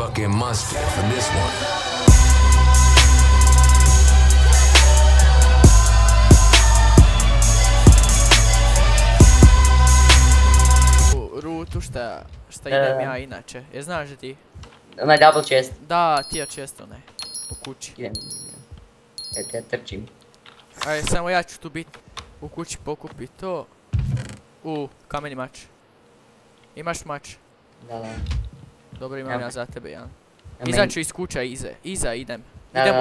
fucking mustard for this one. Rutu šta idem ja inače, je znaš da ti? Onaj double chest. Da, ti ja čest onaj, u kući. Idem. Eto ja trčim. Ajde, samo ja ću tu bit u kući pokupi to. Kameni mač. Imaš mač? Da. Dobro, imam ja za tebe jedan. Ja Izaću iz kuća iza idem.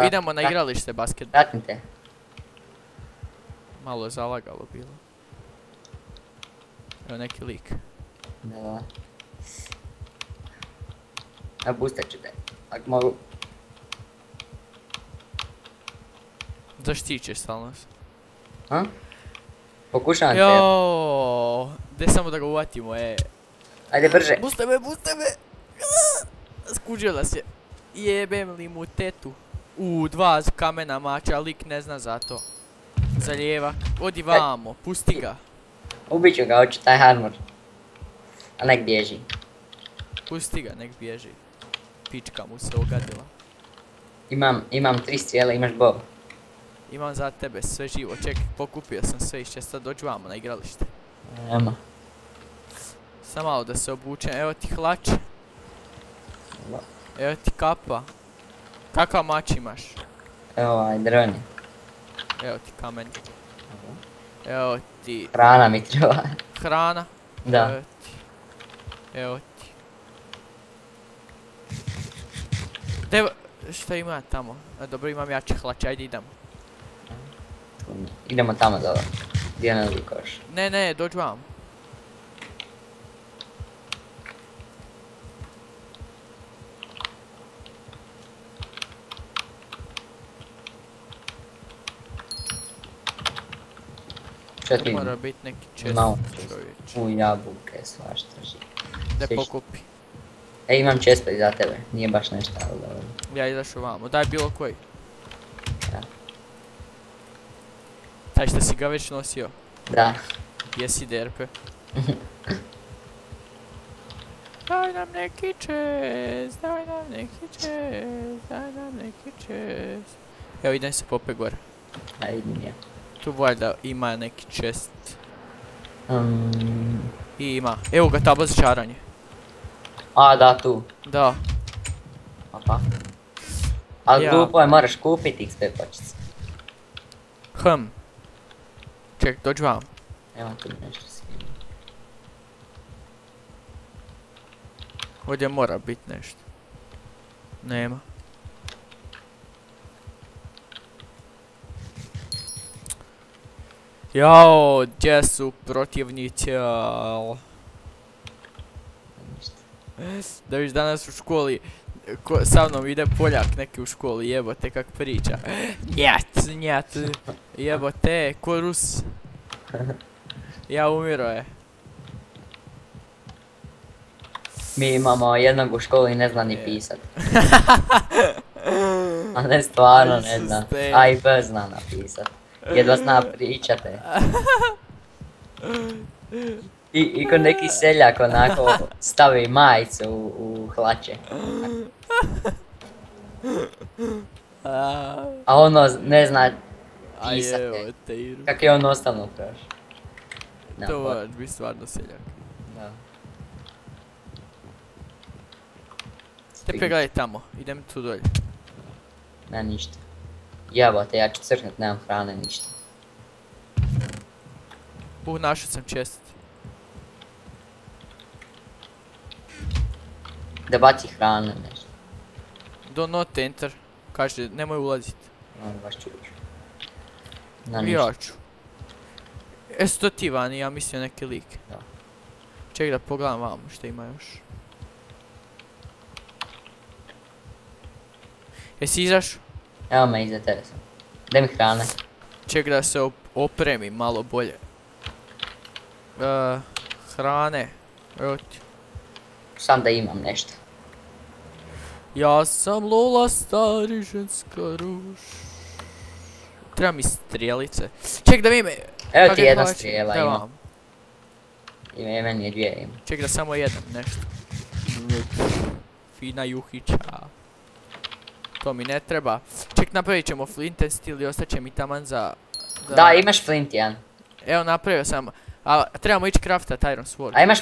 Idemo na igralište basket. Pratim te. Malo je zalagalo bilo. Evo neki lik. Da. A boostat ću te. Ako mogu. Zaštićeš stalno. Ha? Pokušavam te. Joooo. Gdje samo da ga uvatimo, Ajde brže. Bustaj me. Skuđila se. Jebem li mu tetu. Dva kamena mača, lik ne zna za to. Za lijevak. Odi vamo, pusti ga. Ubit ću ga, hoću taj armor. A nek bježi. Pusti ga, nek bježi. Pička mu se ogadila. Imam 3 strijela, imaš bow. Imam za tebe sve živo, čekaj, pokupio sam sve i će sad doći vamo na igralište. Nema. Sam malo da se obučem, evo ti hlač. Evo ti kapa. Kakav mač imaš? Evo ovaj droni. Evo ti kamen. Evo ti... Hrana mi treba. Hrana? Da. Evo ti. Šta ima tamo? Dobro, imam jači hlač, ajde idemo. Idemo tamo dole. Gdje ne likoš? Ne, dođi vam. Četiri. Mora biti neki čest čovječ. U jabuke, svašta živ. Da pokupi. Imam chestplate za tebe, nije baš nešto, ali dobro. Ja izašu vamo, daj bilo koji. Da. Taj što si ga već nosio? Da. Jesi derpe? Daj nam neki čest, daj nam neki čest. Evo idem se popet gore. Da, idem ja. Tu valjda ima neki čest. I ima. Evo ga tabla za čaranje. A, da, tu. Da. Pa. Ali glupo je, moraš kupiti XP počet. Ček, dođi vam. Evo tu nešto sviđa. Ovdje mora biti nešto. Nema. Jao, gdje su protivnici? Da viš danas u školi, sa mnom ide Poljak neki u školi, jebote kak priča. Njet, jebote, ko Rus. Ja umiro je. Mi imamo jednog u školi i ne zna ni pisat. A ne, stvarno ne zna. A i B zna napisat. Jedva zna pričate. I ko neki seljak onako stavi majicu u hlače. A ono ne zna pisati. Kak je on ostavno prošao. To moraš biti stvarno seljak. Da. Te pregledaj tamo, idem tu dolje. Ne, ništa. Jebote, ja ću crknut, nemam hrane, ništa. Našao sam čest. Da baci hrane, nešto. Do not enter. Kaže, nemoj ulazit. Baš ću ući. Ja ću. Jesu to ti vani, ja mislio neki lik. Da. Čekaj da pogledam vamo što ima još. Jesi izašao? Evo me iza tebe sam. Daj mi hrane. Čekaj da se opremi malo bolje. Hrane. Evo ti. Sam da imam nešto. Ja sam Lola, stari ženska ruš. Treba mi strijelice. Ček da mi ime. Evo ti jedna strijela ima. Meni je dvije ima. Ček da samo jedem nešto. fina juhića. To mi ne treba. Ček, napravit ćemo flint and steel i ostaće mi taman za... Da, imaš flint jedan. Evo, napravio sam. A trebamo ići craftat iron sword. A imaš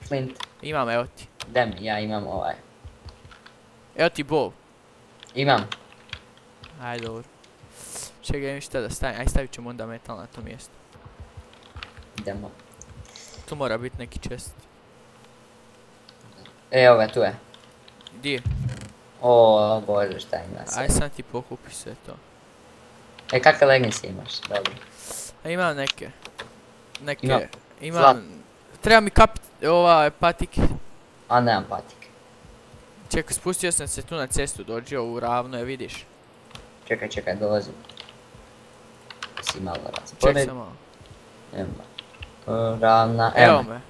flint? Imam, evo ti. Daj mi, ja imam ovaj. Evo ti bow. Imam. Ajde, dobro. Čekaj, mi šta da stavim. Aj, stavit ćemo onda metal na to mjesto. Idemo. Tu mora biti neki chest. Evo ga, tu je. Di je? O, bože, šta ima sve. Aj, sam ti pokupi sve to. Kakve leggings imaš? Dobro. A imam neke. Imam. Imam... Treba mi patike. A nemam patike. Čekaj, spustio sam se tu na cestu, dođi ovu ravno je, vidiš. Čekaj, dolazim. Si malo raspored. Ček sam malo. Ravna, evo me.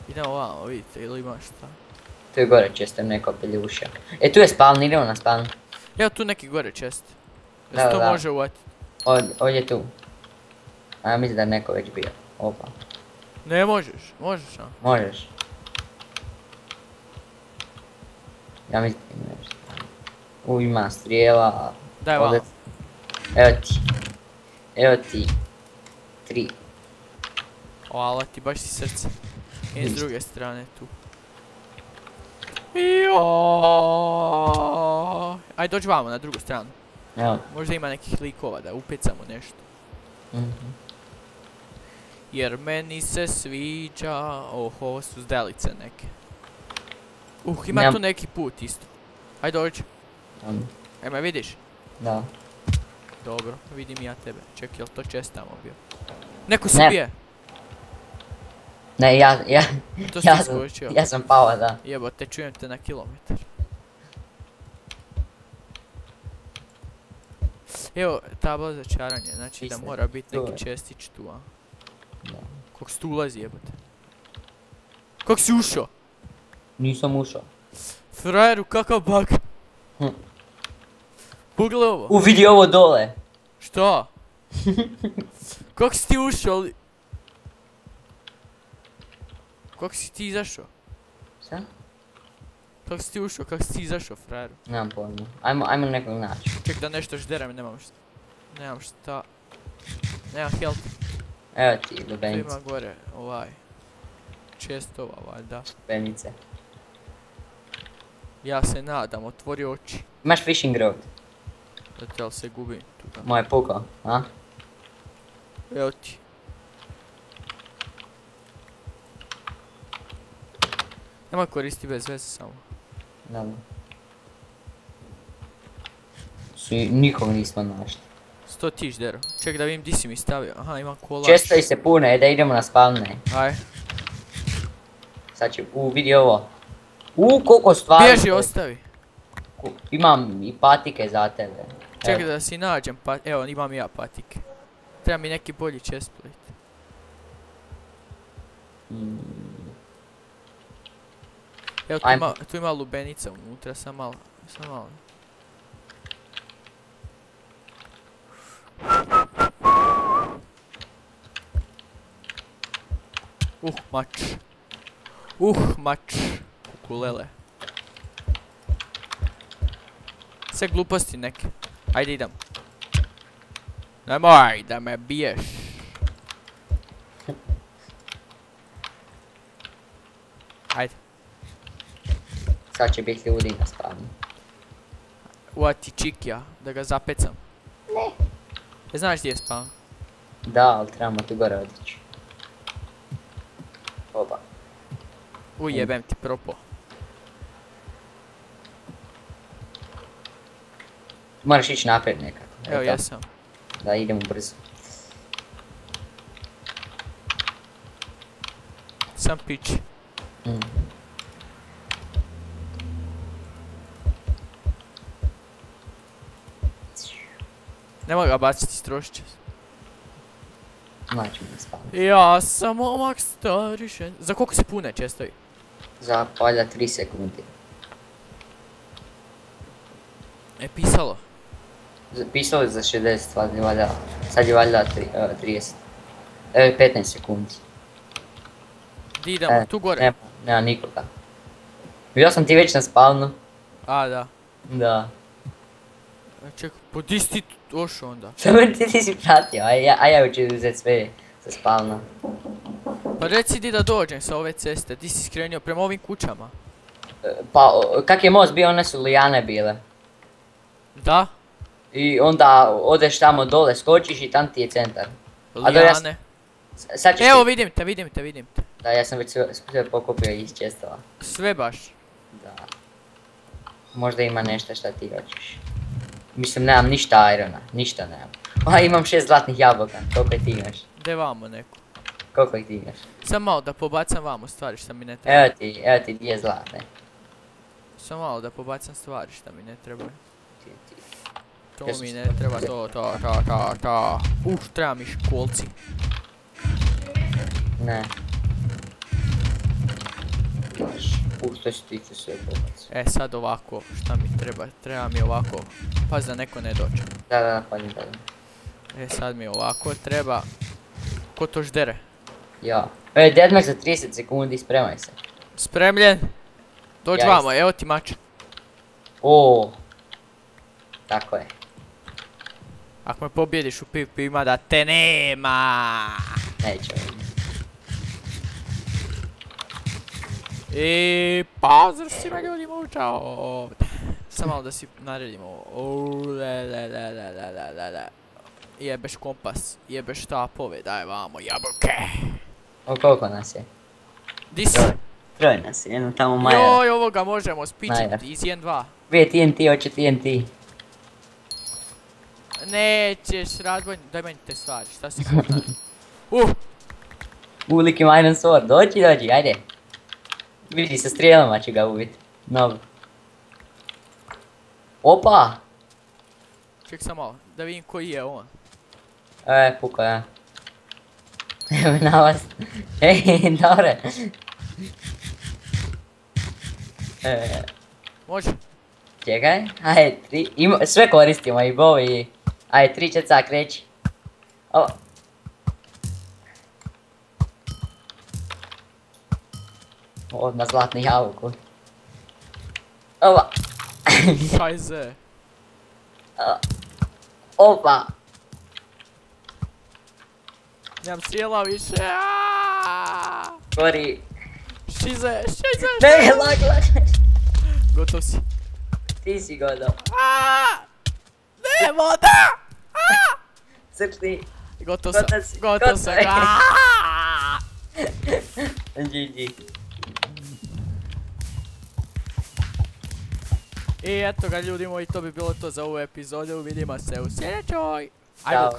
Idemo ovamo, vidite, ili imaš šta? Tu je gore često neko peljuša. Tu je spawn, idemo na spawn. Evo tu neki gore čest. Da se to može uvatiti? Ovdje tu. A ja mislim da je neko već bio. Opa. Ne možeš, možeš a? Možeš. Ja mislim da ima nešto. Ima strijela. Daj malo. Evo ti. 3. Hvala ti, baš si srce. I s druge strane tu. Ajde dođi vamo na drugu stranu. Evo. Možda ima nekih likova da upecamo nešto. Jer meni se sviđa... Ovo su zdelice neke. Ima tu neki put isto. Ajde dođi. E me vidiš? Da. Dobro, vidim ja tebe. Čekaj, jel to chest tamo bio? Neko se bije! Ne, To si iskočio. Ja sam pao, da. Jebote, čujem te na kilometar. Evo, tabla za čaranje, znači da mora biti neki čestić tu, a? Da. Kako si tu ulazi, jebote? Kako si ušao? Nisam ušao. Frajeru, kakav bug? Pogledaj ovo. Vidi ovo dole. Šta? Kako si ti ušao? Kako si ti izašao? Šta? Kako si ti ušao, kako si ti izašao, frajeru? Nemam pojma. Ajmo nekog naći. Ček da nešto žderem, nemam šta. Nemam health. Evo ti, lubenice. Tu ima gore, chestova, valjda. Lubenice. Ja se nadam, otvori oči. Imaš fishing rod? Zato jel se gubim tu. Moje pukao, a? Evo ti. Nemoj koristi bez veze samo. Dobro. Nikog nismo našli. 100 tiš dero. Ček da vidim di si mi stavio. Aha, imam kolač. Često se pune, da idemo na spavne. Aj. Sad će, vidi ovo. Koliko stvari. Bježi, ostavi. Imam i patike za tebe. Čekaj da si nađem patike. Evo, imam i ja patike. Treba mi neki bolji chestplate. Evo, tu ima lubenica unutra, sam malo. Mač. Kukulele. Sve gluposti neke. Ajde idem. Nemoj da me biješ. Ajde. Sad će biti ljudi na spavnu. Uvati čikija, da ga zapecam. Ne. Znaš gdje je spawn? Da, ali trebamo tu gore otići. Oba. Jebem ti propo. Moraš ići naprijed nekako. Evo jesam. Da idemo brzo. Sam pić. Nemoj ga baciti, strošit će se. Znači mi spavati. Ja sam omak starišen. Za koliko se pune čestovi? Za valjda 3 sekundi. Pisalo? Pisalo je za 60, valjda. Sad je valjda 30. 15 sekundi. Di idemo, tu gore? Nema nikoga. Bio sam ti već na spavnu. A, da. Da. Čekaj, pa di si ti došao onda? Samo ti si pratio, a ja ću uzeti sve sa spavna. Pa reci di da dođem sa ove ceste, di si skrenio prema ovim kućama? Pa, kak je most bio, one su lijane bile. Da? I onda odeš tamo dole, skočiš i tam ti je centar. A do ja s- Lijane. Sad ćeš Evo ti... vidim te. Da, ja sam već sve pokupio iz čestova. Sve baš. Da. Možda ima nešto šta ti hoćeš. Mislim, nemam ništa irona, ništa nemam. A, imam 6 zlatnih jabuka, koliko ih ti imaš? De vamo neko. Koliko ih ti imaš? Sam malo da pobacam vamo stvari šta mi ne treba. Evo ti 2 zlatne. Sam malo da pobacam stvari šta mi ne treba. Ti. To Ja sam mi se ne sad treba, to. Treba mi školci. Ne. Što si ti ću sve pobaci. E sad ovako, šta mi treba? Treba mi ovako. Pazi da neko ne dođe. Da, padim. E sad mi ovako treba. Ko to ždere? Ja. Deadmatch za 30 sekundi, spremaj se. Spremljen? Dođi Ja vamo, evo ti mač. O. Tako je. Ako me pobjediš u PvP ima da te nema. Neće. I pozdrav svima ljudi mučao. Samo malo da si naredimo. Jebeš kompas, jebeš štapove, daj vamo jabuke. O, koliko nas je? Di si? Troje nas je, jedno tamo Maja. Joj, ovoga možemo spičiti Maja. iz 1-2. 2 TNT, hoće TNT. Nećeš, razbojni, daj meni te stvari, šta si kutan? Lik ima Iron Sword, dođi, ajde. Vidi, sa strijelama će ga ubiti. Dobro. Opa! Ček sam malo, da vidim koji je on. Puko ja. Evo na vas. Ej, dobro. Može? Čekaj, ajde, 3, sve koristimo i bovi i... Ajde, 3 čeca kreći. Ovo. Odmah zlatnu jabuku. Ova. Šajze. Opa. Nemam strijela više. Gori. Šize. Ne, lag. Gotov si. Ti si gotov. Ne, voda! Crkni. Gotov Gotov sam. GG. I eto ga ljudi moji, to bi bilo to za ovu epizodu, vidimo se u sljedećoj. Ćao.